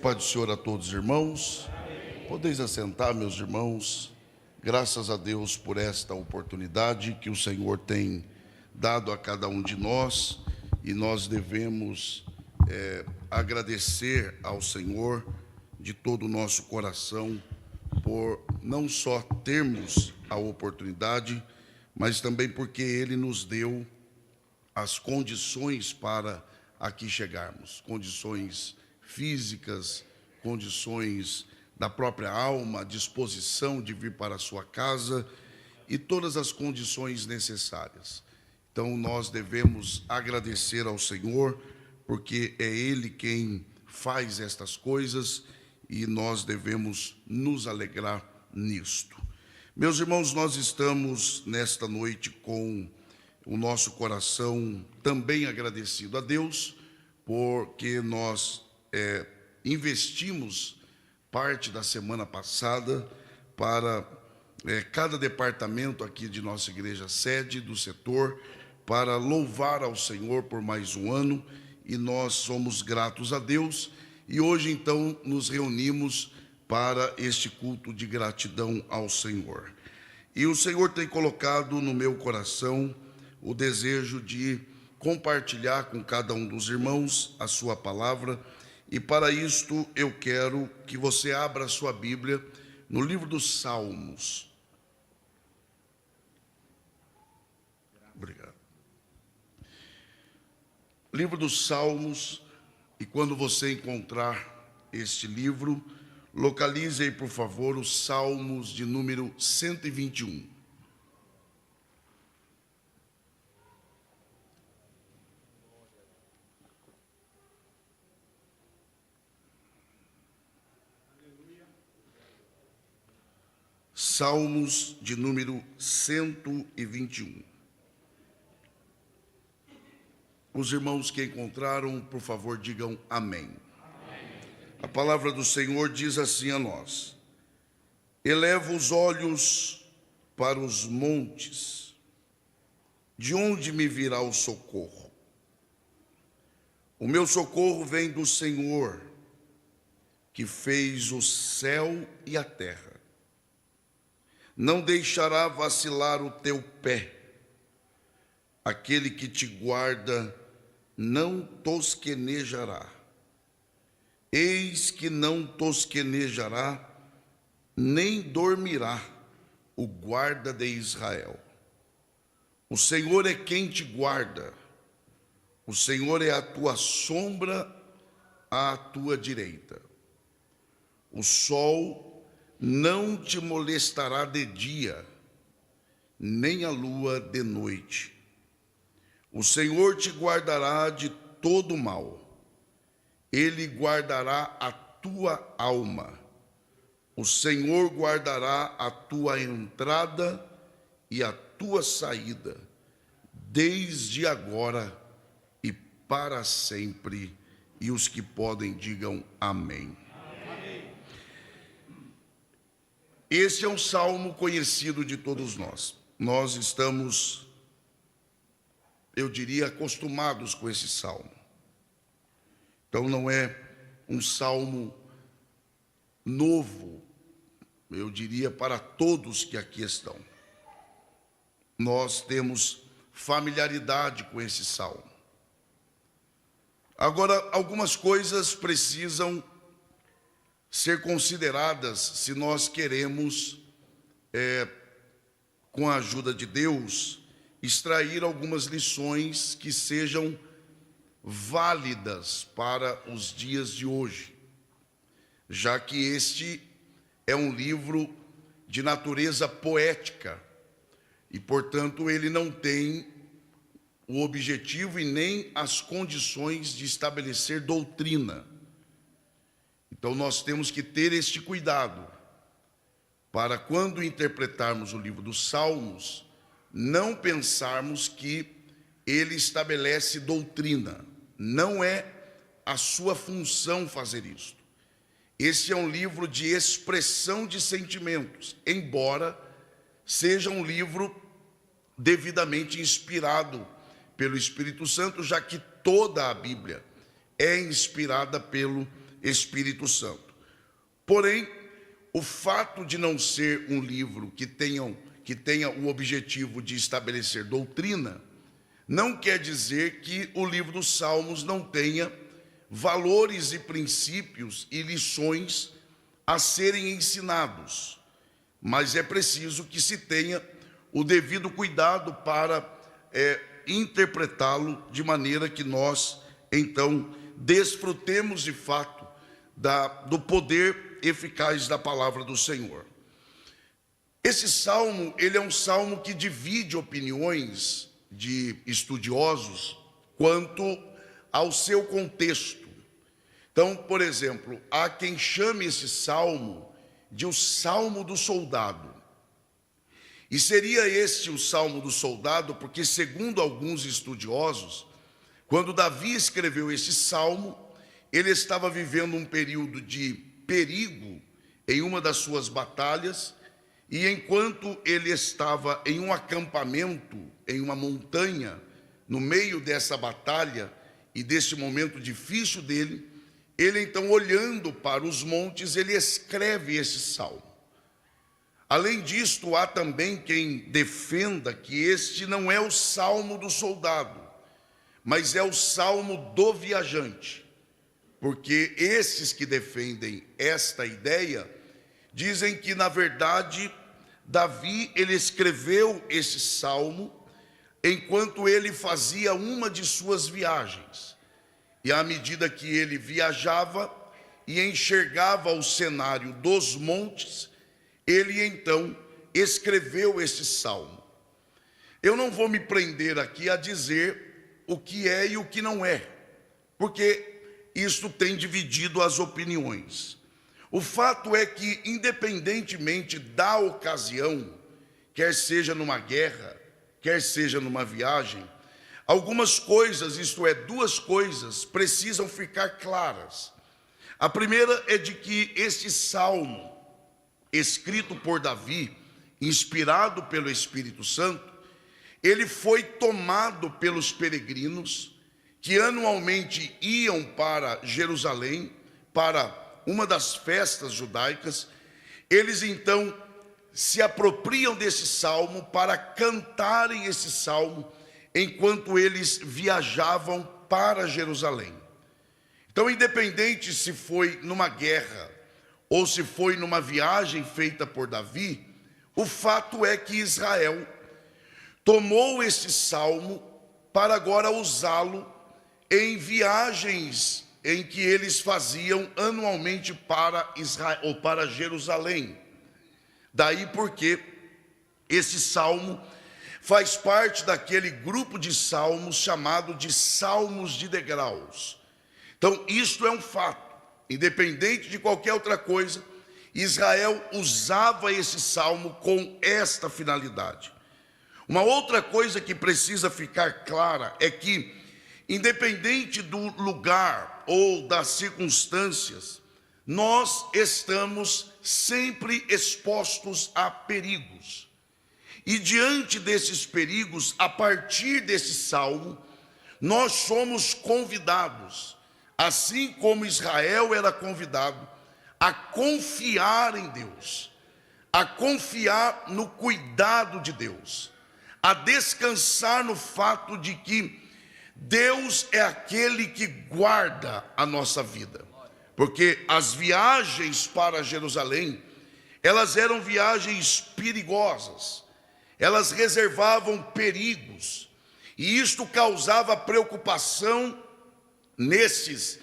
Pai do Senhor a todos os irmãos. Podeis assentar, meus irmãos. Graças a Deus por esta oportunidade que o Senhor tem dado a cada um de nós, e nós devemos agradecer ao Senhor de todo o nosso coração por não só termos a oportunidade, mas também porque Ele nos deu as condições para aqui chegarmos, condições físicas, condições da própria alma, disposição de vir para a sua casa e todas as condições necessárias. Então nós devemos agradecer ao Senhor, porque é Ele quem faz estas coisas e nós devemos nos alegrar nisto. Meus irmãos, nós estamos nesta noite com o nosso coração também agradecido a Deus, porque nós investimos parte da semana passada para cada departamento aqui de nossa igreja sede, do setor, para louvar ao Senhor por mais um ano, e nós somos gratos a Deus, e hoje então nos reunimos para este culto de gratidão ao Senhor. E o Senhor tem colocado no meu coração o desejo de compartilhar com cada um dos irmãos a sua palavra. E para isto eu quero que você abra a sua Bíblia no livro dos Salmos. Obrigado. Livro dos Salmos, e quando você encontrar este livro, localize aí, por favor, os Salmos de número 121. Salmos de número 121. Os irmãos que encontraram, por favor, digam amém. Amém. A palavra do Senhor diz assim a nós: eleva os olhos para os montes, de onde me virá o socorro? O meu socorro vem do Senhor, que fez o céu e a terra. Não deixará vacilar o teu pé. Aquele que te guarda não tosquenejará. Eis que não tosquenejará, nem dormirá o guarda de Israel. O Senhor é quem te guarda. O Senhor é a tua sombra à tua direita. O sol não te molestará de dia, nem a lua de noite. O Senhor te guardará de todo mal. Ele guardará a tua alma. O Senhor guardará a tua entrada e a tua saída, desde agora e para sempre. E os que podem, digam amém. Este é um salmo conhecido de todos nós. Nós estamos, eu diria, acostumados com esse salmo. Então não é um salmo novo, eu diria, para todos que aqui estão. Nós temos familiaridade com esse salmo. Agora, algumas coisas precisam ser consideradas se nós queremos, com a ajuda de Deus, extrair algumas lições que sejam válidas para os dias de hoje, já que este é um livro de natureza poética e, portanto, ele não tem o objetivo e nem as condições de estabelecer doutrina. Então nós temos que ter este cuidado para, quando interpretarmos o livro dos Salmos, não pensarmos que ele estabelece doutrina. Não é a sua função fazer isto. Esse é um livro de expressão de sentimentos, embora seja um livro devidamente inspirado pelo Espírito Santo, já que toda a Bíblia é inspirada pelo Espírito Santo. Porém, o fato de não ser um livro que tenha o objetivo de estabelecer doutrina, não quer dizer que o livro dos Salmos não tenha valores e princípios e lições a serem ensinados, mas é preciso que se tenha o devido cuidado para interpretá-lo de maneira que nós, então, desfrutemos de fato do poder eficaz da palavra do Senhor. Esse salmo, ele é um salmo que divide opiniões de estudiosos quanto ao seu contexto. Então, por exemplo, há quem chame esse salmo de o Salmo do Soldado. E seria este o Salmo do Soldado porque, segundo alguns estudiosos, quando Davi escreveu esse salmo, ele estava vivendo um período de perigo em uma das suas batalhas, e enquanto ele estava em um acampamento, em uma montanha, no meio dessa batalha e desse momento difícil dele, ele então, olhando para os montes, ele escreve esse salmo. Além disto, há também quem defenda que este não é o salmo do soldado, mas é o salmo do viajante, porque esses que defendem esta ideia dizem que, na verdade, Davi, ele escreveu esse salmo enquanto ele fazia uma de suas viagens. E à medida que ele viajava e enxergava o cenário dos montes, ele então escreveu esse salmo. Eu não vou me prender aqui a dizer o que é e o que não é, porque isto tem dividido as opiniões. O fato é que, independentemente da ocasião, quer seja numa guerra, quer seja numa viagem, algumas coisas, isto é, duas coisas, precisam ficar claras. A primeira é de que este salmo, escrito por Davi, inspirado pelo Espírito Santo, ele foi tomado pelos peregrinos que anualmente iam para Jerusalém, para uma das festas judaicas. Eles então se apropriam desse salmo para cantarem esse salmo enquanto eles viajavam para Jerusalém. Então, independente se foi numa guerra ou se foi numa viagem feita por Davi, o fato é que Israel tomou esse salmo para agora usá-lo em viagens em que eles faziam anualmente para Israel ou para Jerusalém. Daí porque esse salmo faz parte daquele grupo de salmos chamado de salmos de degraus. Então, isto é um fato. Independente de qualquer outra coisa, Israel usava esse salmo com esta finalidade. Uma outra coisa que precisa ficar clara é que, independente do lugar ou das circunstâncias, nós estamos sempre expostos a perigos. E diante desses perigos, a partir desse salmo, nós somos convidados, assim como Israel era convidado, a confiar em Deus, a confiar no cuidado de Deus, a descansar no fato de que Deus é aquele que guarda a nossa vida. Porque as viagens para Jerusalém, elas eram viagens perigosas, elas reservavam perigos, e isto causava preocupação nesses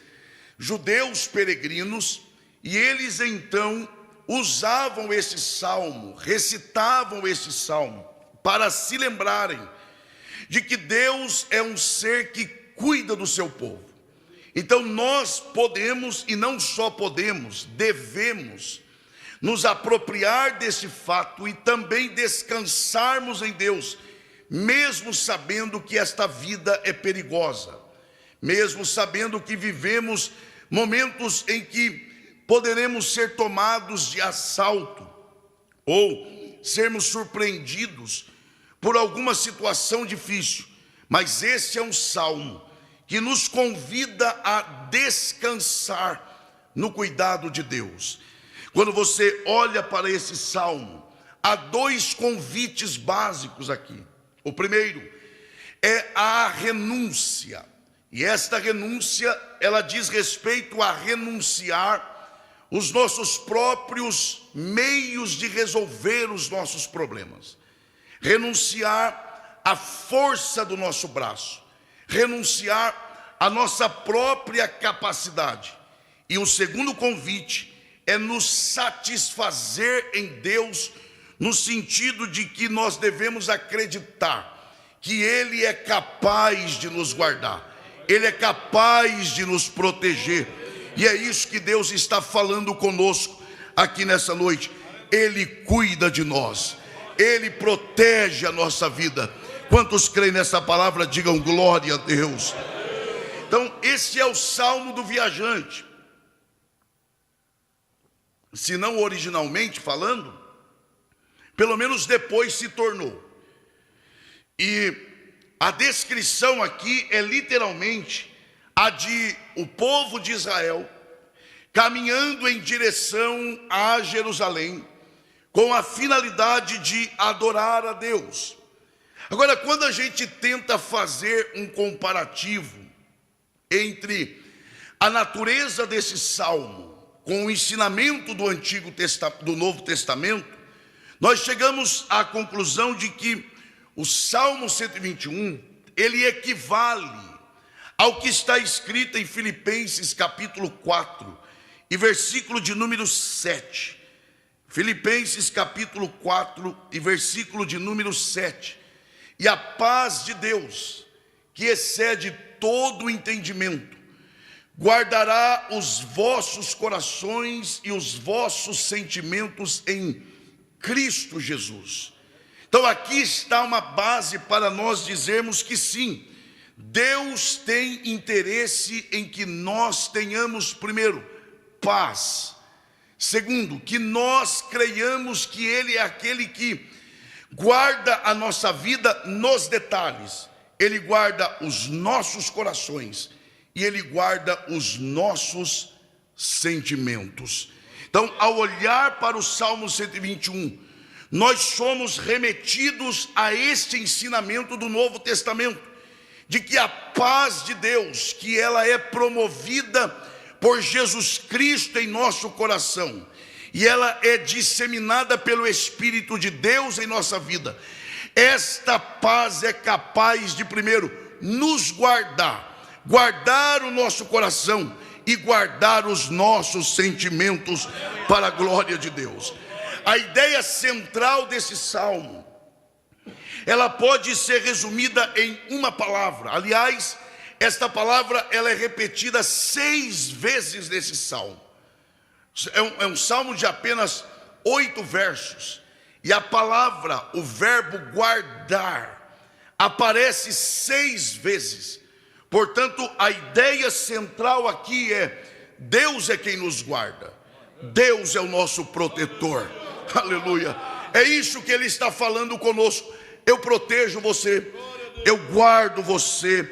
judeus peregrinos, e eles então usavam esse salmo, recitavam esse salmo, para se lembrarem de que Deus é um ser que cuida do seu povo. Então nós podemos, e não só podemos, devemos nos apropriar desse fato e também descansarmos em Deus, mesmo sabendo que esta vida é perigosa, mesmo sabendo que vivemos momentos em que poderemos ser tomados de assalto ou sermos surpreendidos por alguma situação difícil. Mas esse é um salmo que nos convida a descansar no cuidado de Deus. Quando você olha para esse salmo, há dois convites básicos aqui. O primeiro é a renúncia. E esta renúncia, ela diz respeito a renunciar os nossos próprios meios de resolver os nossos problemas. Renunciar à força do nosso braço. Renunciar à nossa própria capacidade. E o segundo convite é nos satisfazer em Deus, no sentido de que nós devemos acreditar que Ele é capaz de nos guardar, Ele é capaz de nos proteger. E é isso que Deus está falando conosco aqui nessa noite. Ele cuida de nós, Ele protege a nossa vida. Quantos creem nessa palavra, digam glória a Deus. Então, esse é o salmo do viajante. Se não originalmente falando, pelo menos depois se tornou. E a descrição aqui é literalmente a de o povo de Israel caminhando em direção a Jerusalém, com a finalidade de adorar a Deus. Agora, quando a gente tenta fazer um comparativo entre a natureza desse salmo com o ensinamento do Novo Testamento, nós chegamos à conclusão de que o Salmo 121, ele equivale ao que está escrito em Filipenses capítulo 4 e versículo de número 7. Filipenses capítulo 4 e versículo de número 7. E a paz de Deus, que excede todo o entendimento, guardará os vossos corações e os vossos sentimentos em Cristo Jesus. Então aqui está uma base para nós dizermos que sim, Deus tem interesse em que nós tenhamos, primeiro, paz. Segundo, que nós creiamos que Ele é aquele que guarda a nossa vida nos detalhes. Ele guarda os nossos corações e Ele guarda os nossos sentimentos. Então, ao olhar para o Salmo 121, nós somos remetidos a este ensinamento do Novo Testamento, de que a paz de Deus, que ela é promovida por Jesus Cristo em nosso coração, e ela é disseminada pelo Espírito de Deus em nossa vida. Esta paz é capaz de, primeiro, nos guardar, guardar o nosso coração e guardar os nossos sentimentos para a glória de Deus. A ideia central desse salmo, ela pode ser resumida em uma palavra. Aliás, esta palavra ela é repetida 6 vezes nesse salmo. É um salmo de apenas 8 versos. E a palavra, o verbo guardar, aparece 6 vezes. Portanto, a ideia central aqui é: Deus é quem nos guarda, Deus é o nosso protetor. Aleluia. É isso que Ele está falando conosco. Eu protejo você, eu guardo você,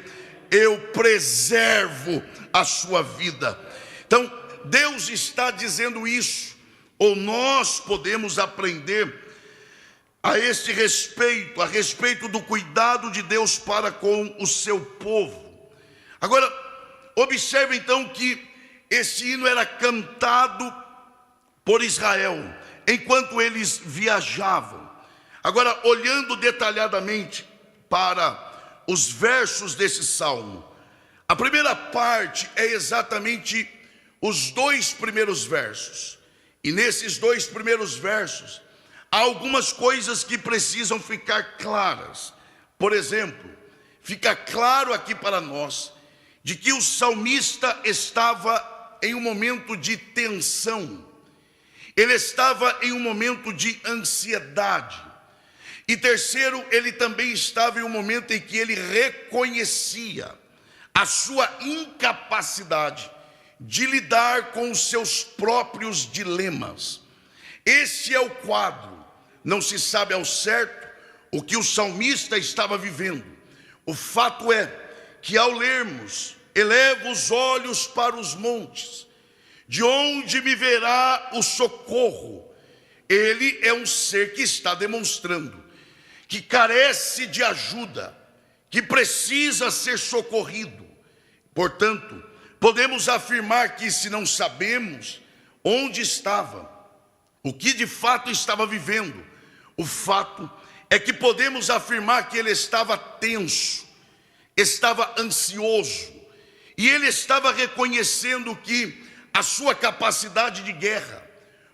eu preservo a sua vida. Então, Deus está dizendo isso, ou nós podemos aprender a este respeito, a respeito do cuidado de Deus para com o seu povo. Agora, observe então que esse hino era cantado por Israel enquanto eles viajavam. Agora, olhando detalhadamente para os versos desse salmo, a primeira parte é exatamente os 2 primeiros versos. E nesses 2 primeiros versos, há algumas coisas que precisam ficar claras. Por exemplo, fica claro aqui para nós de que o salmista estava em um momento de tensão. Ele estava em um momento de ansiedade. E terceiro, ele também estava em um momento em que ele reconhecia a sua incapacidade de lidar com os seus próprios dilemas. Esse é o quadro. Não se sabe ao certo o que o salmista estava vivendo. O fato é que ao lermos, eleva os olhos para os montes, De onde me verá o socorro? Ele é um ser que está demonstrando que carece de ajuda, que precisa ser socorrido. Portanto, podemos afirmar que, se não sabemos onde estava, o que de fato estava vivendo, o fato é que podemos afirmar que ele estava tenso, estava ansioso, e ele estava reconhecendo que a sua capacidade de guerra,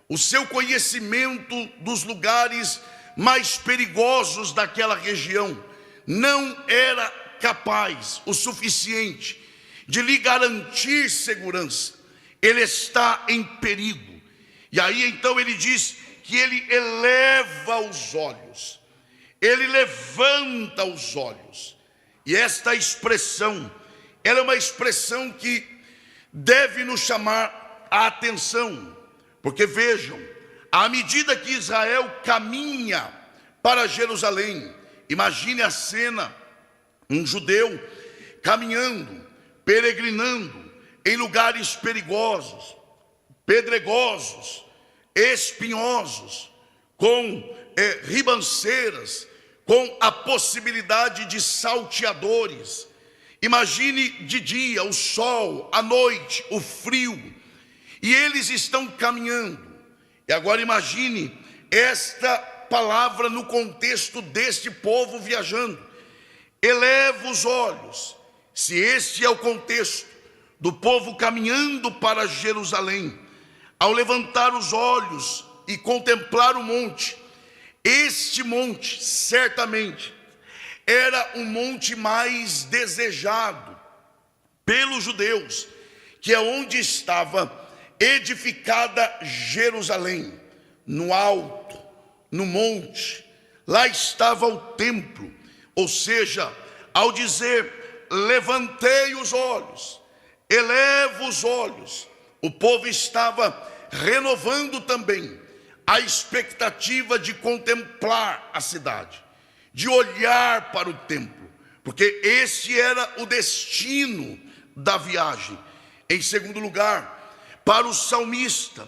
o seu conhecimento dos lugares mais perigosos daquela região, não era capaz o suficiente de lhe garantir segurança. Ele está em perigo. E aí então ele diz que ele eleva os olhos, ele levanta os olhos. E esta expressão, ela é uma expressão que deve nos chamar a atenção, porque vejam, à medida que Israel caminha para Jerusalém, imagine a cena, um judeu caminhando, peregrinando em lugares perigosos, pedregosos, espinhosos, com ribanceiras, com a possibilidade de salteadores. Imagine de dia o sol, à noite o frio, e eles estão caminhando. E agora imagine esta palavra no contexto deste povo viajando. Eleva os olhos. Se este é o contexto do povo caminhando para Jerusalém, ao levantar os olhos e contemplar o monte, este monte certamente era o monte mais desejado pelos judeus, que é onde estava edificada Jerusalém, no alto, no monte. Lá estava o templo. Ou seja, ao dizer levantei os olhos, elevo os olhos, o povo estava renovando também a expectativa de contemplar a cidade, de olhar para o templo, porque esse era o destino da viagem. Em segundo lugar, para o salmista,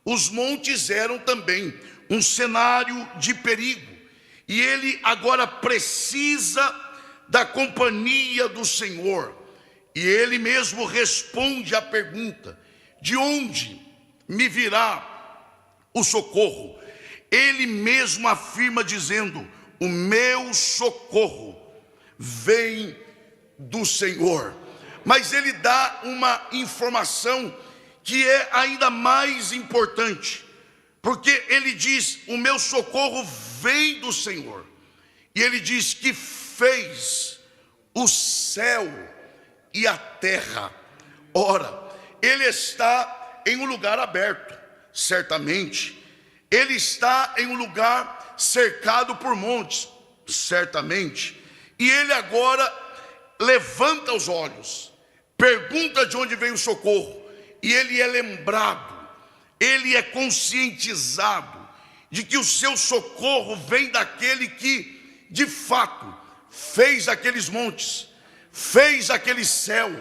os montes eram também um cenário de perigo, e ele agora precisa da companhia do Senhor, e ele mesmo responde à pergunta: de onde me virá o socorro? Ele mesmo afirma dizendo: o meu socorro vem do Senhor. Mas ele dá uma informação que é ainda mais importante, porque ele diz: o meu socorro vem do Senhor. E ele diz que fez o céu e a terra. Ora, ele está em um lugar aberto, certamente. Ele está em um lugar cercado por montes, certamente. E ele agora levanta os olhos, pergunta de onde vem o socorro, e ele é lembrado, ele é conscientizado de que o seu socorro vem daquele que, de fato, fez aqueles montes, fez aquele céu,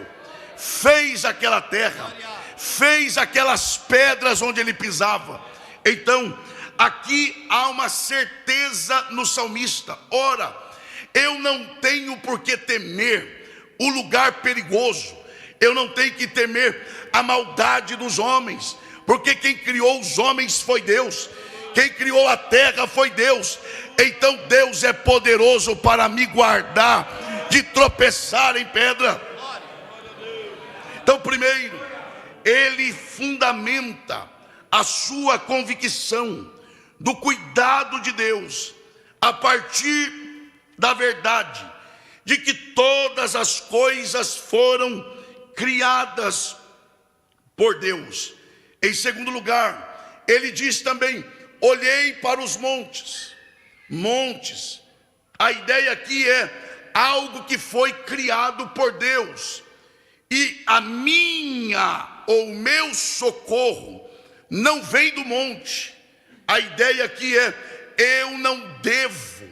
fez aquela terra, fez aquelas pedras onde ele pisava. Então, aqui há uma certeza no salmista: ora, eu não tenho por que temer o lugar perigoso, eu não tenho que temer a maldade dos homens, porque quem criou os homens foi Deus, quem criou a terra foi Deus. Então Deus é poderoso para me guardar de tropeçar em pedra. Então, primeiro, ele fundamenta a sua convicção do cuidado de Deus a partir da verdade de que todas as coisas foram criadas por Deus. Em segundo lugar, ele diz também: olhei para os montes. Montes, a ideia aqui é algo que foi criado por Deus, e a minha ou o meu socorro não vem do monte. A ideia aqui é: eu não devo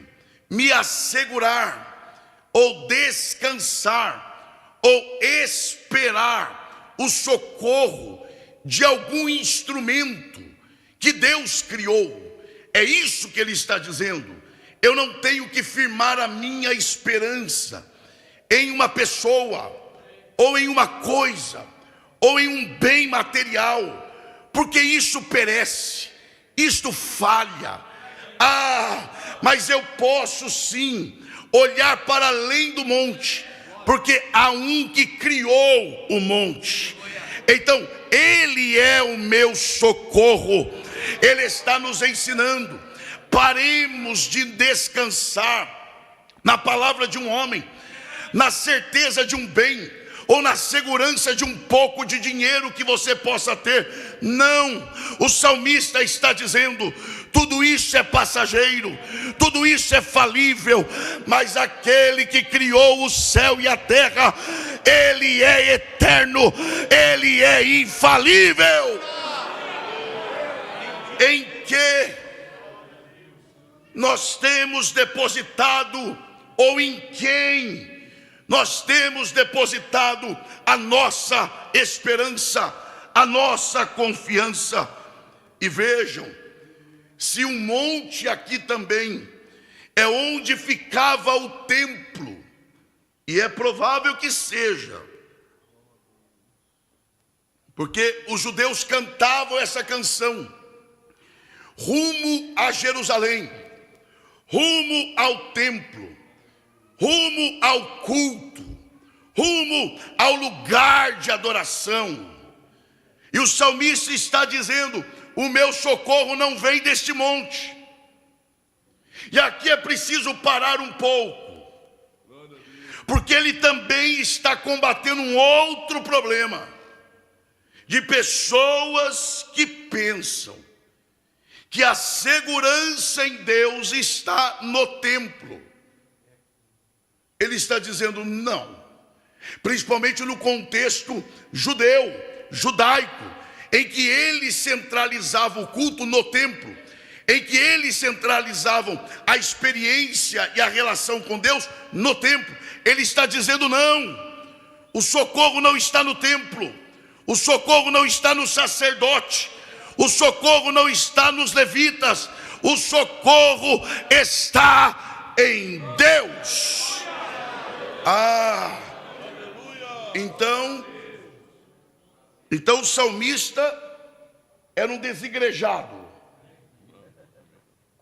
me assegurar ou descansar ou esperar o socorro de algum instrumento que Deus criou. É isso que ele está dizendo. Eu não tenho que firmar a minha esperança em uma pessoa, ou em uma coisa, ou em um bem material, porque isso perece, isto falha. Mas eu posso sim olhar para além do monte, porque há um que criou o monte. Então ele é o meu socorro. Ele está nos ensinando: paremos de descansar na palavra de um homem, na certeza de um bem, ou na segurança de um pouco de dinheiro que você possa ter. Não, o salmista está dizendo: tudo isso é passageiro, tudo isso é falível, mas aquele que criou o céu e a terra, ele é eterno, ele é infalível. Em que nós temos depositado, ou em quem nós temos depositado a nossa esperança, a nossa confiança? E vejam, se um monte aqui também é onde ficava o templo, e é provável que seja, porque os judeus cantavam essa canção: rumo a Jerusalém, rumo ao templo, rumo ao culto, rumo ao lugar de adoração. E o salmista está dizendo: o meu socorro não vem deste monte. E aqui é preciso parar um pouco, porque ele também está combatendo um outro problema, de pessoas que pensam que a segurança em Deus está no templo. Ele está dizendo não, principalmente no contexto judaico, em que eles centralizavam o culto no templo, em que eles centralizavam a experiência e a relação com Deus no templo. Ele está dizendo não, o socorro não está no templo, o socorro não está no sacerdote, o socorro não está nos levitas, o socorro está em Deus. Então o salmista era um desigrejado?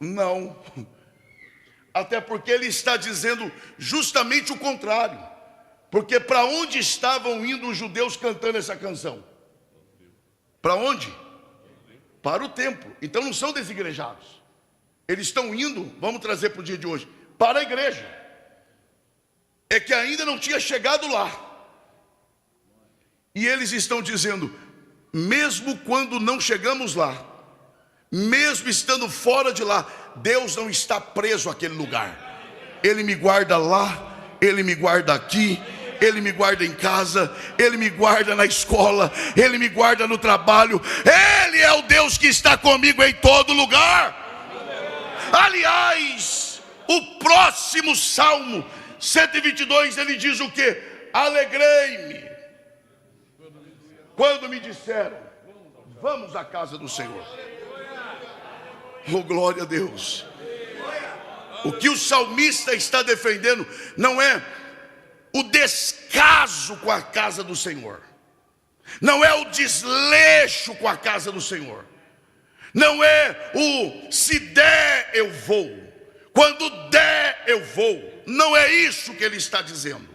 Não, até porque ele está dizendo justamente o contrário. Porque para onde estavam indo os judeus cantando essa canção? Para onde? Para o templo. Então não são desigrejados, eles estão indo, vamos trazer para o dia de hoje, para a igreja. É que ainda não tinha chegado lá. E eles estão dizendo: mesmo quando não chegamos lá, mesmo estando fora de lá, Deus não está preso àquele lugar. Ele me guarda lá, Ele me guarda aqui, Ele me guarda em casa, Ele me guarda na escola, Ele me guarda no trabalho. Ele é o Deus que está comigo em todo lugar. Aliás, o próximo Salmo 122, ele diz o quê? Alegrei-me quando me disseram: vamos à casa do Senhor. Oh, glória a Deus. O que o salmista está defendendo não é o descaso com a casa do Senhor, não é o desleixo com a casa do Senhor, não é o se der eu vou, quando der eu vou. Não é isso que ele está dizendo.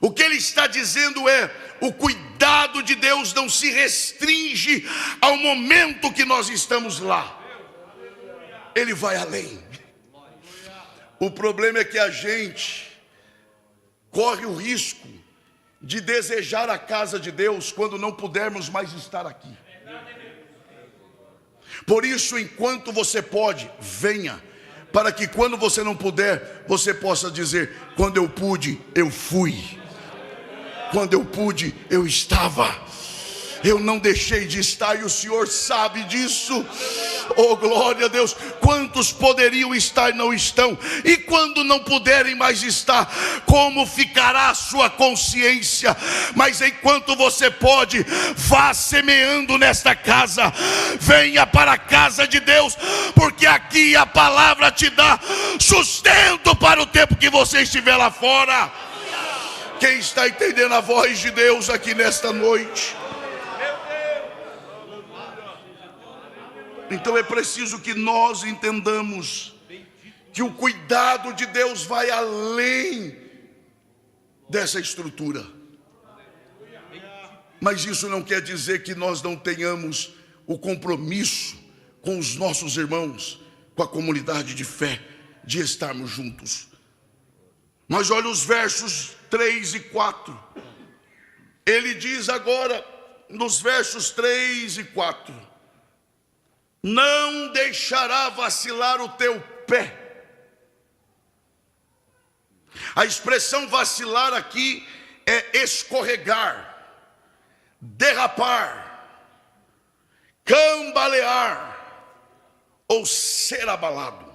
O que ele está dizendo é: o cuidado de Deus não se restringe ao momento que nós estamos lá, ele vai além. O problema é que a gente corre o risco de desejar a casa de Deus quando não pudermos mais estar aqui. Por isso, enquanto você pode, venha, para que quando você não puder, você possa dizer: quando eu pude, eu fui, quando eu pude, eu estava. Eu não deixei de estar e o Senhor sabe disso. Oh, glória a Deus. Quantos poderiam estar e não estão? E quando não puderem mais estar, como ficará a sua consciência? Mas enquanto você pode, vá semeando nesta casa. Venha para a casa de Deus, porque aqui a palavra te dá sustento para o tempo que você estiver lá fora. Quem está entendendo a voz de Deus aqui nesta noite? Então é preciso que nós entendamos que o cuidado de Deus vai além dessa estrutura. Mas isso não quer dizer que nós não tenhamos o compromisso com os nossos irmãos, com a comunidade de fé, de estarmos juntos. Mas olha os versos 3 e 4. Ele diz agora, nos versos 3 e 4: não deixará vacilar o teu pé. A expressão vacilar aqui é escorregar, derrapar, cambalear ou ser abalado.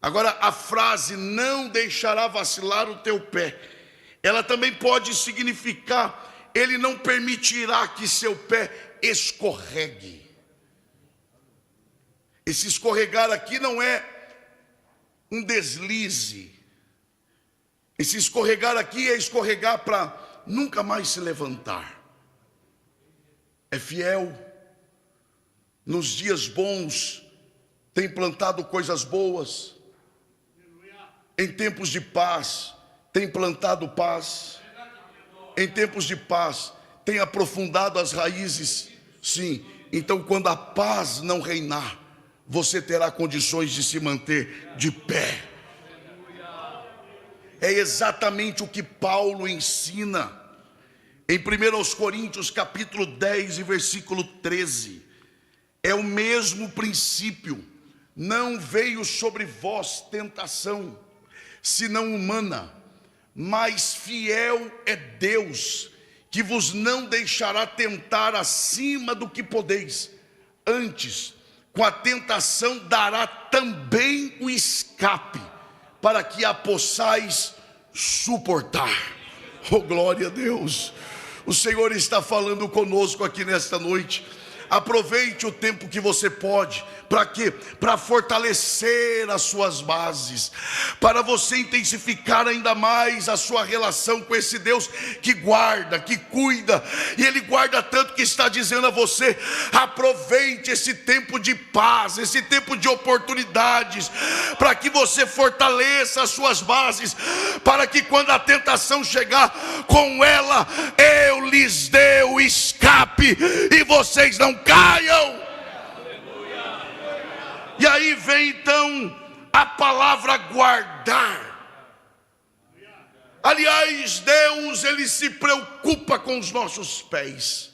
Agora, a frase não deixará vacilar o teu pé, ela também pode significar: ele não permitirá que seu pé escorregue. Esse escorregar aqui não é um deslize. Esse escorregar aqui é escorregar para nunca mais se levantar. É fiel. Nos dias bons tem plantado coisas boas. Em tempos de paz tem plantado paz. Em tempos de paz tem aprofundado as raízes. Sim, então quando a paz não reinar, você terá condições de se manter de pé. É exatamente o que Paulo ensina em 1 Coríntios capítulo 10 e versículo 13. É o mesmo princípio. Não veio sobre vós tentação, senão humana, mas fiel é Deus, que vos não deixará tentar acima do que podeis. Antes, com a tentação dará também o escape, para que a possais suportar. Oh, glória a Deus. O Senhor está falando conosco aqui nesta noite. Aproveite o tempo que você pode. Para quê? Para fortalecer as suas bases, para você intensificar ainda mais a sua relação com esse Deus que guarda, que cuida. E Ele guarda tanto que está dizendo a você: aproveite esse tempo de paz, esse tempo de oportunidades, para que você fortaleça as suas bases, para que quando a tentação chegar, com ela eu lhes dê o escape e vocês não caiam. E aí vem então a palavra guardar. Aliás, Deus, Ele se preocupa com os nossos pés.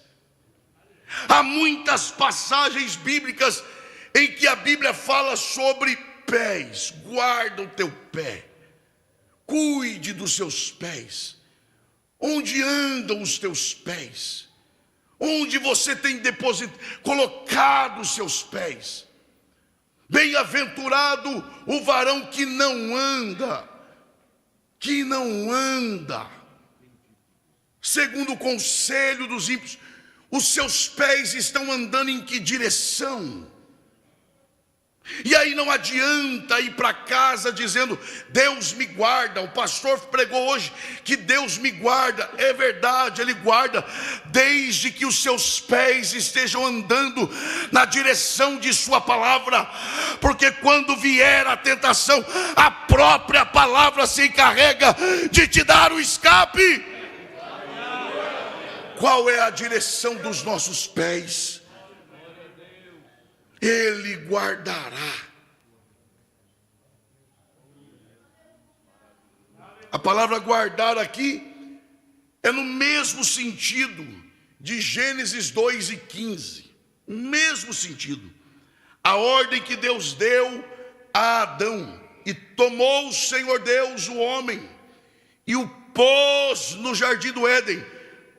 Há muitas passagens bíblicas em que a Bíblia fala sobre pés. Guarda o teu pé, cuide dos seus pés. Onde andam os teus pés? Onde você tem colocado os seus pés? Bem-aventurado o varão que não anda segundo o conselho dos ímpios. Os seus pés estão andando em que direção? E aí não adianta ir para casa dizendo: Deus me guarda. O pastor pregou hoje que Deus me guarda. É verdade, Ele guarda, desde que os seus pés estejam andando na direção de sua palavra. Porque quando vier a tentação, a própria palavra se encarrega de te dar o escape. Qual é a direção dos nossos pés? Ele guardará. A palavra guardar aqui é no mesmo sentido de Gênesis 2 e 15. O mesmo sentido. A ordem que Deus deu a Adão: e tomou o Senhor Deus o homem e o pôs no jardim do Éden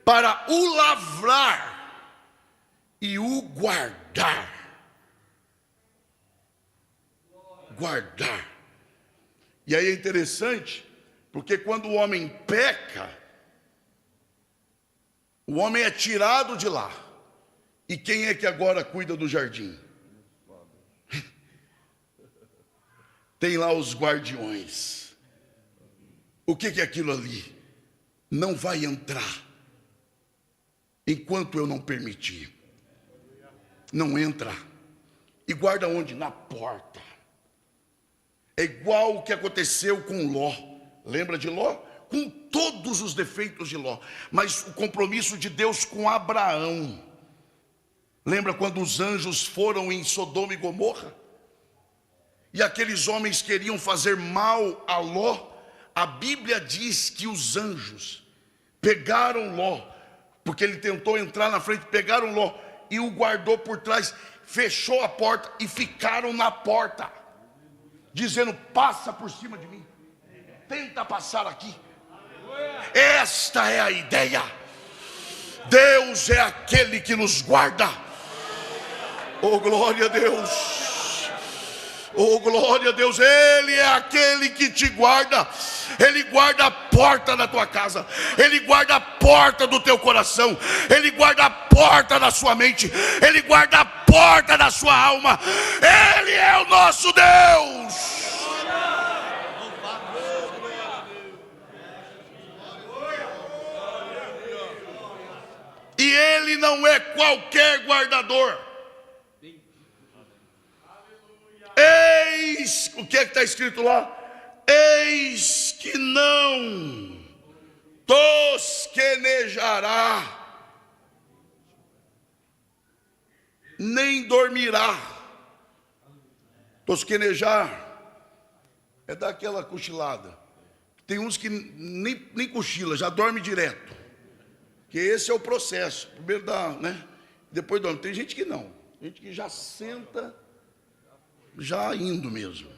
para o lavrar e o guardar. Guardar. E aí é interessante, porque quando o homem peca, o homem é tirado de lá. E quem é que agora cuida do jardim? Tem lá os guardiões. O que é aquilo ali? Não vai entrar enquanto eu não permitir. Não entra. E guarda onde? Na porta. É igual o que aconteceu com Ló. Lembra de Ló? Com todos os defeitos de Ló, mas o compromisso de Deus com Abraão. Lembra quando os anjos foram em Sodoma e Gomorra? E aqueles homens queriam fazer mal a Ló. A Bíblia diz que os anjos pegaram Ló, porque ele tentou entrar na frente, pegaram Ló e o guardou por trás, fechou a porta e ficaram na porta, dizendo: passa por cima de mim, tenta passar aqui. Esta é a ideia. Deus é aquele que nos guarda. Oh, glória a Deus. Oh, glória a Deus. Ele é aquele que te guarda. Ele guarda a porta da tua casa. Ele guarda a porta do teu coração. Ele guarda a porta da sua mente. Ele guarda a porta da sua alma. Ele é o nosso Deus. E ele não é qualquer guardador. Eis, o que é que está escrito lá? Eis que não tosquenejará, nem dormirá. Tosquenejar é dar aquela cochilada. Tem uns que nem cochila, já dorme direto. Que esse é o processo. Primeiro dá, né? Depois dorme. Tem gente que não. Gente que já senta, já indo mesmo.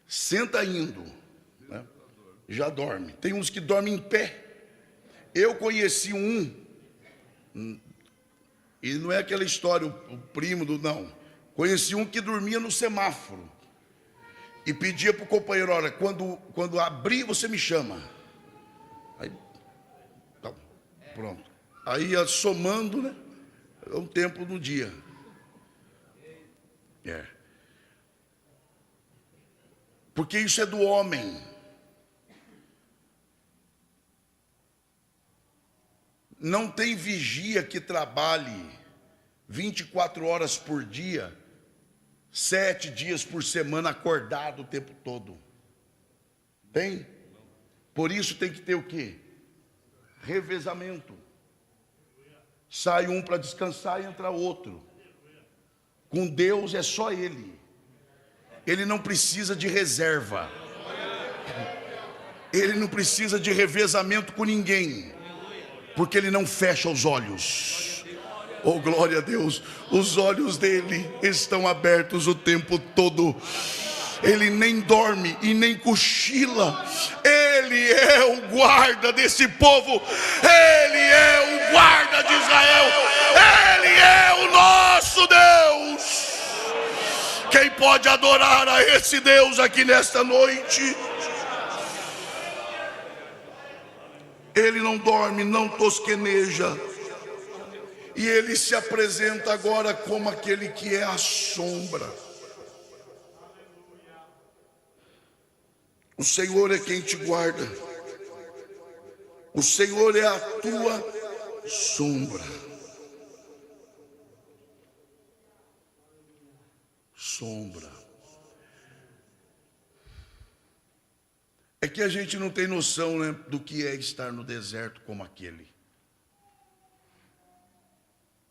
Senta indo, né? Já dorme. Tem uns que dormem em pé. Eu conheci e não é aquela história, o primo do não. Conheci um que dormia no semáforo e pedia para o companheiro: olha, quando abrir você me chama. Aí, tá, pronto. Aí ia somando, né? Um tempo no dia. Porque isso é do homem. Não tem vigia que trabalhe 24 horas por dia, 7 dias por semana, acordado o tempo todo. Tem? Por isso tem que ter o quê? Revezamento. Sai um para descansar e entra outro. Com Deus é só Ele. Ele não precisa de reserva. Ele não precisa de revezamento com ninguém, porque Ele não fecha os olhos. Oh, glória a Deus. Os olhos dele estão abertos o tempo todo. Ele nem dorme e nem cochila. Ele é o guarda desse povo. Ele é o guarda de Israel. Ele é o nosso Deus. Quem pode adorar a esse Deus aqui nesta noite? Ele não dorme, não tosqueneja. E ele se apresenta agora como aquele que é a sombra. O Senhor é quem te guarda. O Senhor é a tua sombra. Sombra. É que a gente não tem noção, né, do que é estar no deserto como aquele.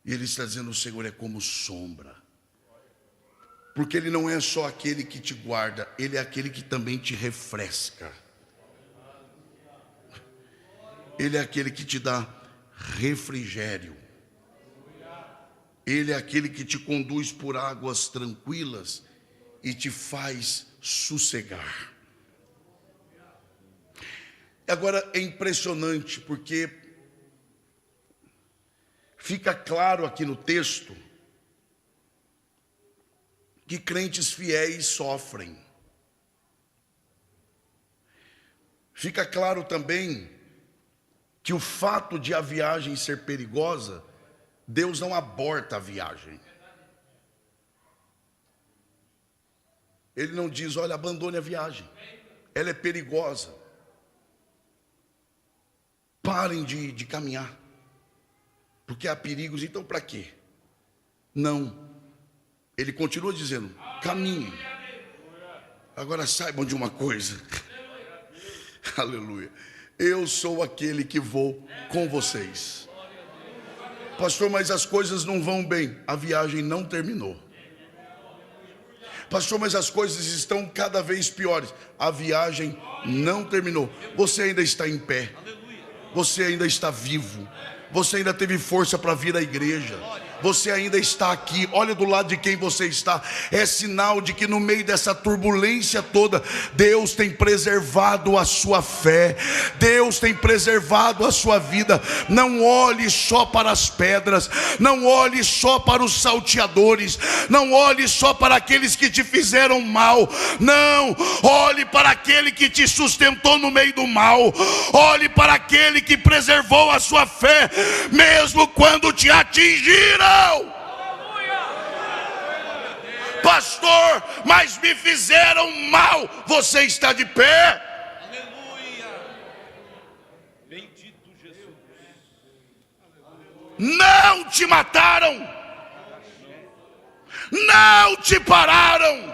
E ele está dizendo: o Senhor é como sombra. Porque Ele não é só aquele que te guarda, Ele é aquele que também te refresca. Ele é aquele que te dá refrigério. Ele é aquele que te conduz por águas tranquilas e te faz sossegar. Agora é impressionante, porque fica claro aqui no texto que crentes fiéis sofrem. Fica claro também que o fato de a viagem ser perigosa, Deus não aborta a viagem. Ele não diz, olha, abandone a viagem, ela é perigosa. Parem de caminhar, porque há perigos, então para quê? Não. Ele continua dizendo, caminhem. Agora saibam de uma coisa. Aleluia. Eu sou aquele que vou com vocês. Pastor, mas as coisas não vão bem. A viagem não terminou. Pastor, mas as coisas estão cada vez piores. A viagem não terminou. Você ainda está em pé. Você ainda está vivo. Você ainda teve força para vir à igreja. Você ainda está aqui. Olha do lado de quem você está. É sinal de que no meio dessa turbulência toda, Deus tem preservado a sua fé. Deus tem preservado a sua vida. Não olhe só para as pedras. Não olhe só para os salteadores. Não olhe só para aqueles que te fizeram mal. Não, olhe para aquele que te sustentou no meio do mal. Olhe para aquele que preservou a sua fé, mesmo quando te atingiram. Pastor, mas me fizeram mal. Você está de pé. Aleluia. Bendito Jesus. Não te mataram. Não te pararam.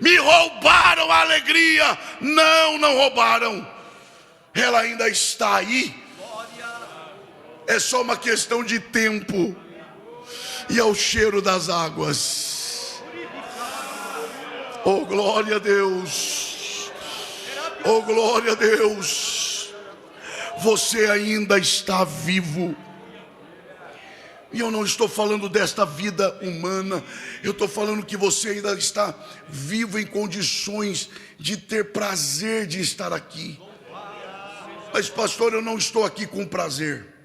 Me roubaram a alegria. Não roubaram. Ela ainda está aí. É só uma questão de tempo. E ao cheiro das águas. Oh, glória a Deus. Oh, glória a Deus. Você ainda está vivo. E eu não estou falando desta vida humana. Eu estou falando que você ainda está vivo em condições de ter prazer de estar aqui. Mas pastor, eu não estou aqui com prazer.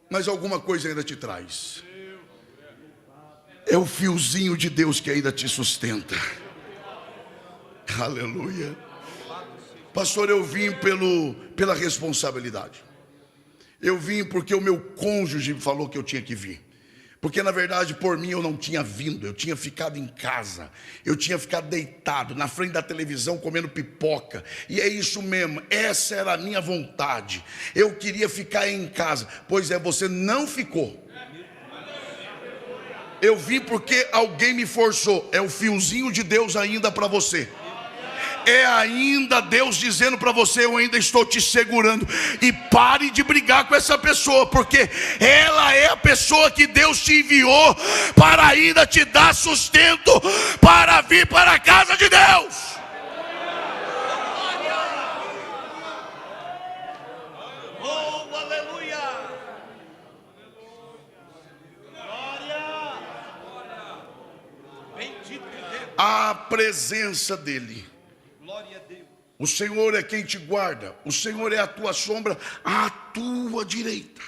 Mas alguma coisa ainda te traz. É o fiozinho de Deus que ainda te sustenta. Aleluia. Pastor, eu vim pela responsabilidade. Eu vim porque o meu cônjuge falou que eu tinha que vir. Porque na verdade por mim eu não tinha vindo. Eu tinha ficado em casa. Eu tinha ficado deitado na frente da televisão comendo pipoca. E é isso mesmo, essa era a minha vontade. Eu queria ficar em casa. Pois é, você não ficou. Eu vim porque alguém me forçou. É o fiozinho de Deus ainda para você. É ainda Deus dizendo para você, eu ainda estou te segurando. E pare de brigar com essa pessoa, porque ela é a pessoa que Deus te enviou para ainda te dar sustento para vir para a casa de Deus. Oh, aleluia. Glória. Bendito Deus. A presença dele. Glória a Deus. O Senhor é quem te guarda. O Senhor é a tua sombra à tua direita.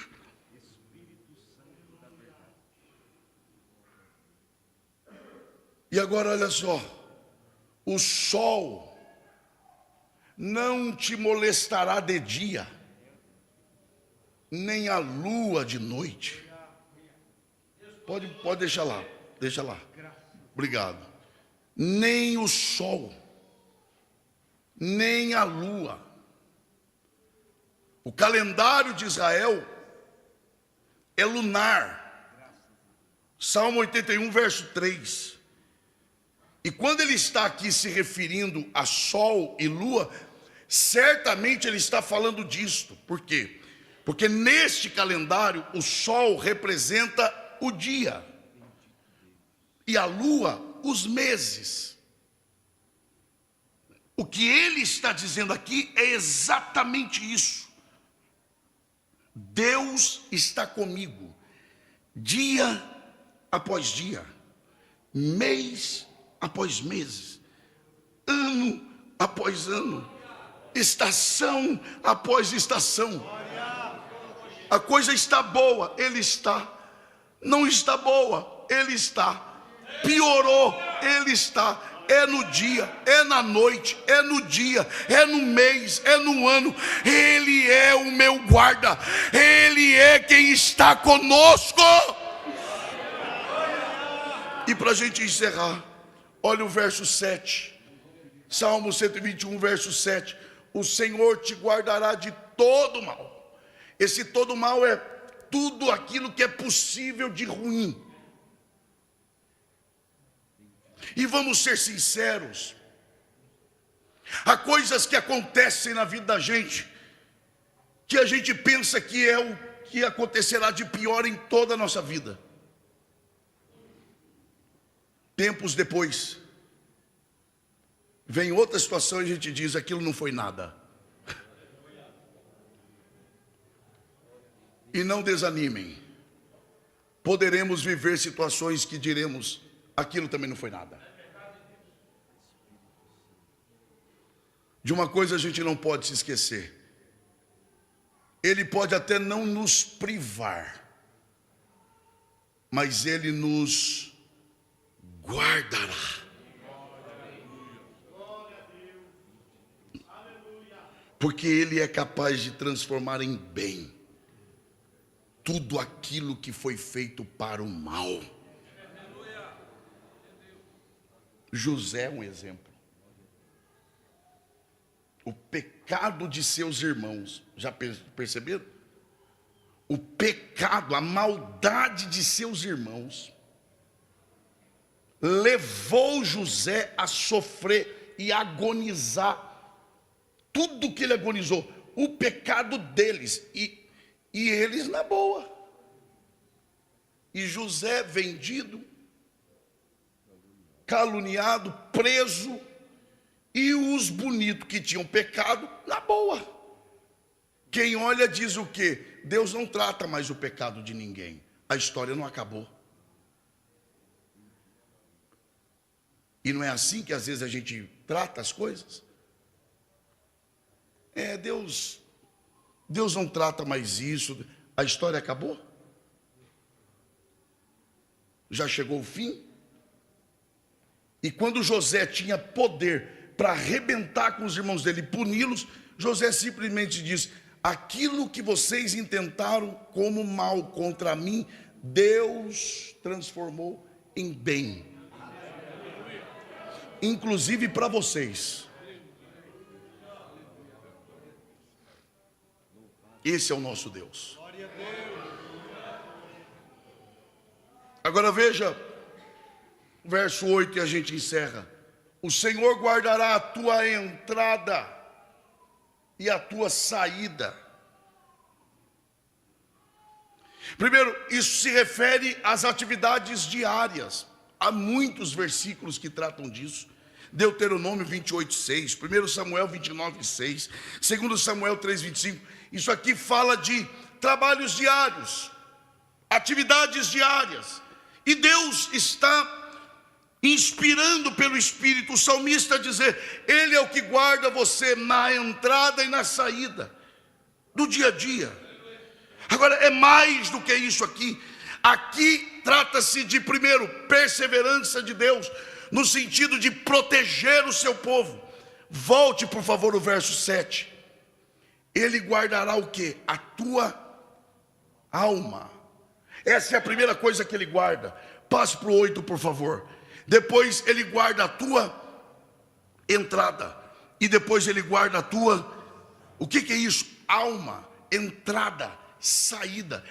E agora olha só. O sol não te molestará de dia, nem a lua de noite. Pode deixar lá. Deixa lá. Obrigado. Nem o sol, nem a lua. O calendário de Israel é lunar. Salmo 81, verso 3. E quando ele está aqui se referindo a sol e lua, certamente ele está falando disto. Por quê? Porque neste calendário o sol representa o dia e a lua os meses. O que ele está dizendo aqui é exatamente isso. Deus está comigo dia após dia, mês após meses, ano após ano, estação após estação. A coisa está boa, Ele está. Não está boa, Ele está. Piorou, Ele está. É no dia, é na noite, é no dia, é no mês, é no ano. Ele é o meu guarda, Ele é quem está conosco. E para a gente encerrar, olha o verso 7, Salmo 121, verso 7. O Senhor te guardará de todo mal. Esse todo mal é tudo aquilo que é possível de ruim. E vamos ser sinceros, há coisas que acontecem na vida da gente, que a gente pensa que é o que acontecerá de pior em toda a nossa vida. Tempos depois, vem outra situação e a gente diz, aquilo não foi nada. E não desanimem, poderemos viver situações que diremos, aquilo também não foi nada. De uma coisa a gente não pode se esquecer, Ele pode até não nos privar, mas Ele nos guardará. Porque Ele é capaz de transformar em bem tudo aquilo que foi feito para o mal. José é um exemplo. O pecado de seus irmãos, já perceberam? O pecado, a maldade de seus irmãos levou José a sofrer e agonizar tudo que ele agonizou, o pecado deles, e eles na boa. E José vendido, caluniado, preso, e os bonitos que tinham pecado, na boa. Quem olha diz o quê? Deus não trata mais o pecado de ninguém. A história não acabou. E não é assim que às vezes a gente trata as coisas? Deus não trata mais isso. A história acabou? Já chegou o fim? E quando José tinha poder para arrebentar com os irmãos dele e puni-los, José simplesmente diz: aquilo que vocês intentaram como mal contra mim, Deus transformou em bem, inclusive para vocês. Esse é o nosso Deus. Agora veja o verso 8 e a gente encerra. O Senhor guardará a tua entrada e a tua saída. Primeiro, isso se refere às atividades diárias. Há muitos versículos que tratam disso. Deuteronômio 28:6, 1 Samuel 29:6, 2 Samuel 3:25. Isso aqui fala de trabalhos diários, atividades diárias. E Deus está inspirando pelo Espírito o salmista a dizer: Ele é o que guarda você na entrada e na saída do dia a dia. Agora é mais do que isso aqui. Aqui trata-se de, primeiro, perseverança de Deus, no sentido de proteger o seu povo. Volte por favor o verso 7. Ele guardará o quê? A tua alma. Essa é a primeira coisa que Ele guarda. Passe para o 8 por favor. Depois Ele guarda a tua entrada. E depois Ele guarda a tua... O que é isso? Alma, entrada, saída.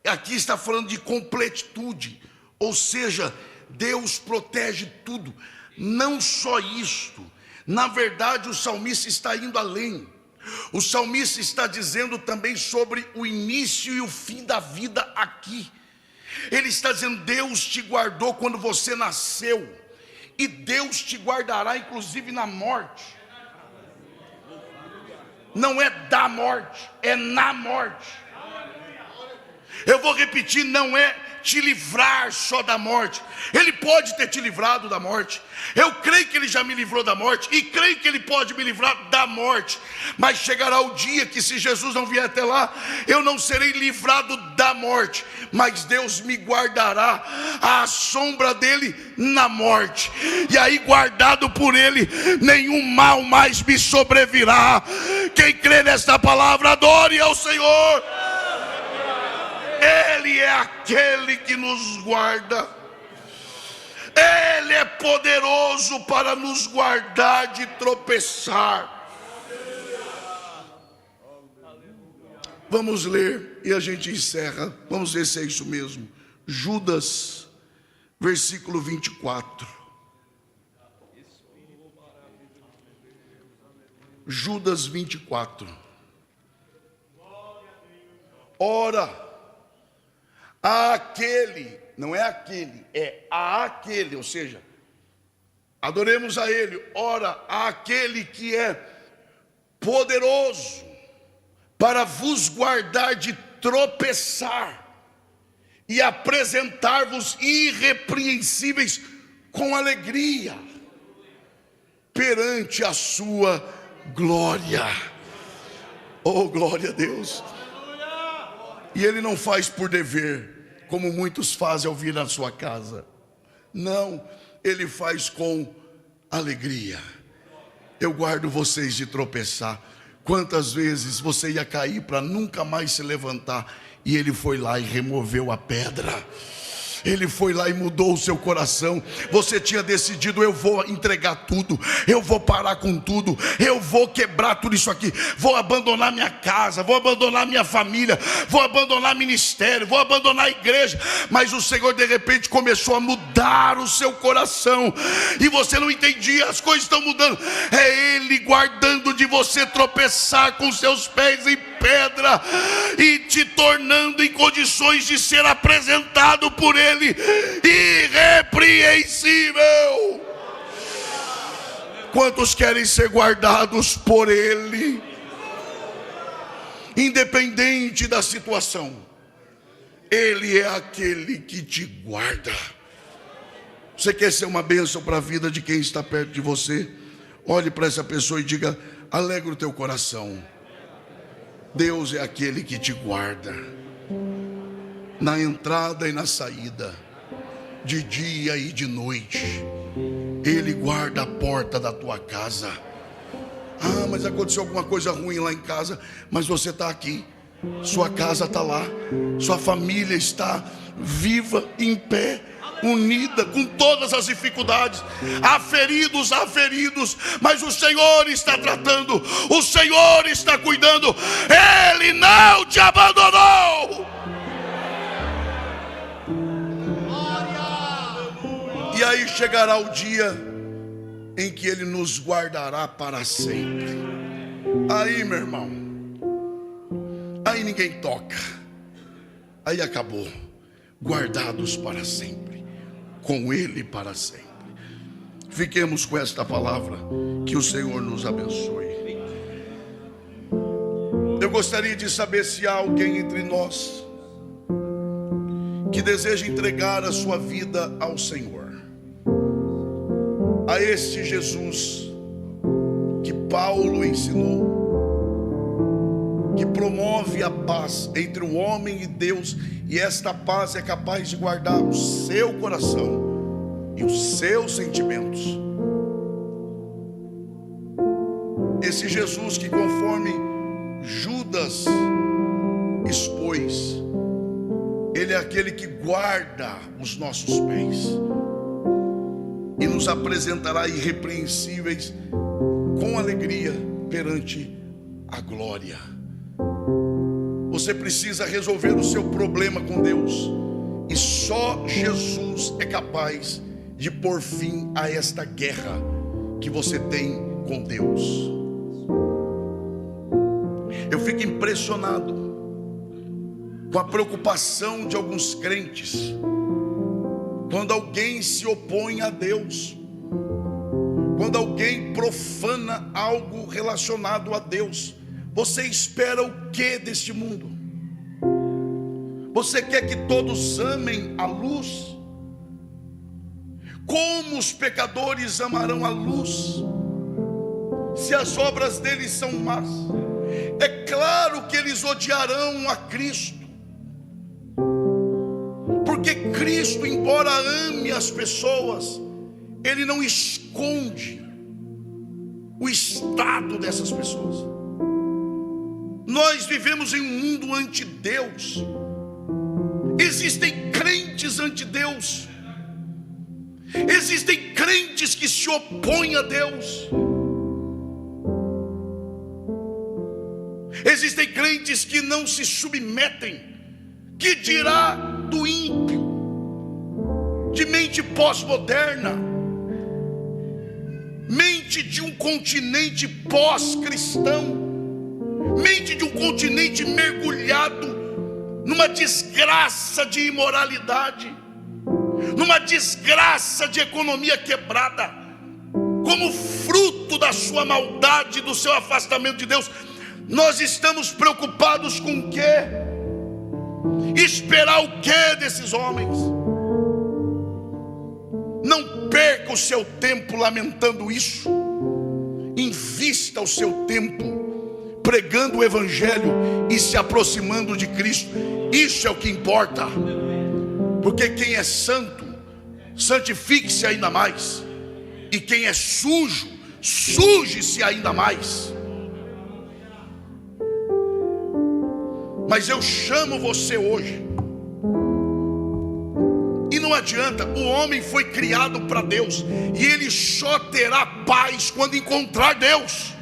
Aqui está falando de completitude. Ou seja, Deus protege tudo. Não só isto. Na verdade o salmista está indo além. O salmista está dizendo também sobre o início e o fim da vida aqui. Ele está dizendo: Deus te guardou quando você nasceu, e Deus te guardará inclusive na morte. Não é da morte, é na morte. Eu vou repetir, não é te livrar só da morte. Ele pode ter te livrado da morte. Eu creio que Ele já me livrou da morte, e creio que Ele pode me livrar da morte. Mas chegará o dia que, se Jesus não vier até lá, eu não serei livrado da morte, mas Deus me guardará à sombra dEle na morte. E aí, guardado por Ele, nenhum mal mais me sobrevirá. Quem crê nesta palavra, adore ao Senhor. Ele é aquele que nos guarda. Ele é poderoso para nos guardar de tropeçar. Vamos ler e a gente encerra. Vamos ver se é isso mesmo. Judas, versículo 24. Judas 24. Ora, aquele, não é aquele, é aquele, ou seja, adoremos a Ele. Ora, aquele que é poderoso para vos guardar de tropeçar e apresentar-vos irrepreensíveis com alegria perante a sua glória. Oh, glória a Deus. E Ele não faz por dever, como muitos fazem ao vir na sua casa. Não, Ele faz com alegria. Eu guardo vocês de tropeçar. Quantas vezes você ia cair para nunca mais se levantar, e Ele foi lá e removeu a pedra. Ele foi lá e mudou o seu coração. Você tinha decidido: eu vou entregar tudo, eu vou parar com tudo, eu vou quebrar tudo isso aqui, vou abandonar minha casa, vou abandonar minha família, vou abandonar ministério, vou abandonar a igreja. Mas o Senhor de repente começou a mudar o seu coração, e você não entendia, as coisas estão mudando. É Ele guardando de você tropeçar com seus pés em pedra e te tornando em condições de ser apresentado por Ele irrepreensível. Quantos querem ser guardados por Ele, independente da situação? Ele é aquele que te guarda. Você quer ser uma bênção para a vida de quem está perto de você? Olhe para essa pessoa e diga: alegra o teu coração. Deus é aquele que te guarda na entrada e na saída, de dia e de noite. Ele guarda a porta da tua casa. Ah, mas aconteceu alguma coisa ruim lá em casa. Mas você está aqui, sua casa está lá, sua família está viva, em pé, unida, com todas as dificuldades. Há feridos, mas o Senhor está tratando, o Senhor está cuidando. Ele não te abandonou. E aí chegará o dia em que Ele nos guardará para sempre. Aí, meu irmão, aí ninguém toca, aí acabou. Guardados para sempre, com Ele para sempre. Fiquemos com esta palavra. Que o Senhor nos abençoe. Eu gostaria de saber se há alguém entre nós que deseja entregar a sua vida ao Senhor, a este Jesus que Paulo ensinou, que promove a paz entre o homem e Deus, e esta paz é capaz de guardar o seu coração e os seus sentimentos. Esse Jesus que, conforme Judas expôs, Ele é aquele que guarda os nossos pés e nos apresentará irrepreensíveis com alegria perante a glória. Você precisa resolver o seu problema com Deus, e só Jesus é capaz de pôr fim a esta guerra que você tem com Deus. Eu fico impressionado com a preocupação de alguns crentes quando alguém se opõe a Deus, quando alguém profana algo relacionado a Deus. Você espera o que deste mundo? Você quer que todos amem a luz? Como os pecadores amarão a luz, se as obras deles são más? É claro que eles odiarão a Cristo, porque Cristo, embora ame as pessoas, Ele não esconde o estado dessas pessoas. Nós vivemos em um mundo anti-Deus. Existem crentes anti-Deus. Existem crentes que se opõem a Deus. Existem crentes que não se submetem. Que dirá do ímpio, de mente pós-moderna, mente de um continente pós-cristão, mente de um continente mergulhado numa desgraça de imoralidade, numa desgraça de economia quebrada, como fruto da sua maldade, do seu afastamento de Deus. Nós estamos preocupados com o quê? Esperar o quê desses homens? Não perca o seu tempo lamentando isso. Invista o seu tempo pregando o Evangelho e se aproximando de Cristo. Isso é o que importa. Porque quem é santo, santifique-se ainda mais. E quem é sujo, suje-se ainda mais. Mas eu chamo você hoje. E não adianta, o homem foi criado para Deus, e ele só terá paz quando encontrar Deus.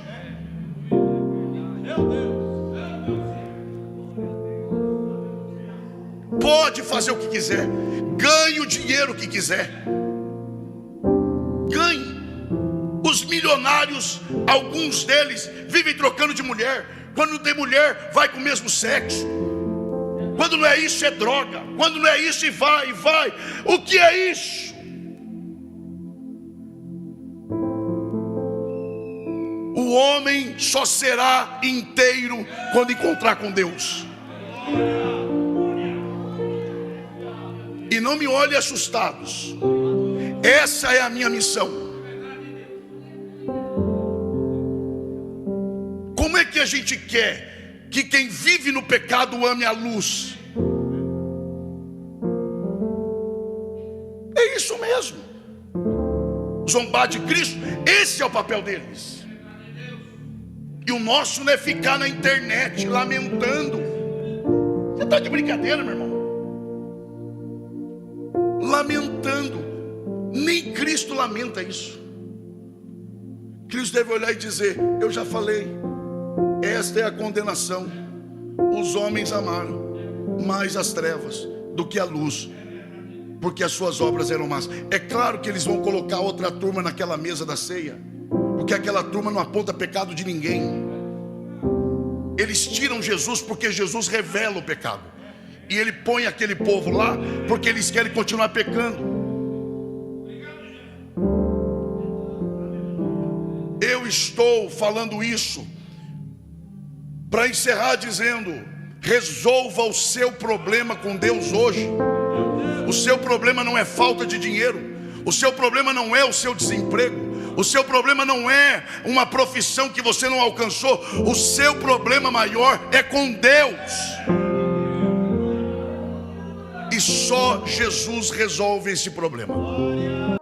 Pode fazer o que quiser, ganhe o dinheiro que quiser, ganhe. Os milionários, alguns deles vivem trocando de mulher. Quando tem mulher, vai com o mesmo sexo. Quando não é isso, é droga. Quando não é isso, e vai. O que é isso? O homem só será inteiro quando encontrar com Deus. E não me olhe assustados. Essa é a minha missão. Como é que a gente quer que quem vive no pecado ame a luz? É isso mesmo. Zombar de Cristo, esse é o papel deles. E o nosso não é ficar na internet lamentando. Você está de brincadeira, meu irmão? Lamentando. Nem Cristo lamenta isso. Cristo deve olhar e dizer: eu já falei, esta é a condenação. Os homens amaram mais as trevas do que a luz, porque as suas obras eram más. É claro que eles vão colocar outra turma naquela mesa da ceia, porque aquela turma não aponta pecado de ninguém. Eles tiram Jesus porque Jesus revela o pecado, e ele põe aquele povo lá porque eles querem continuar pecando. Eu estou falando isso para encerrar dizendo: resolva o seu problema com Deus hoje. O seu problema não é falta de dinheiro. O seu problema não é o seu desemprego. O seu problema não é uma profissão que você não alcançou. O seu problema maior é com Deus. E só Jesus resolve esse problema.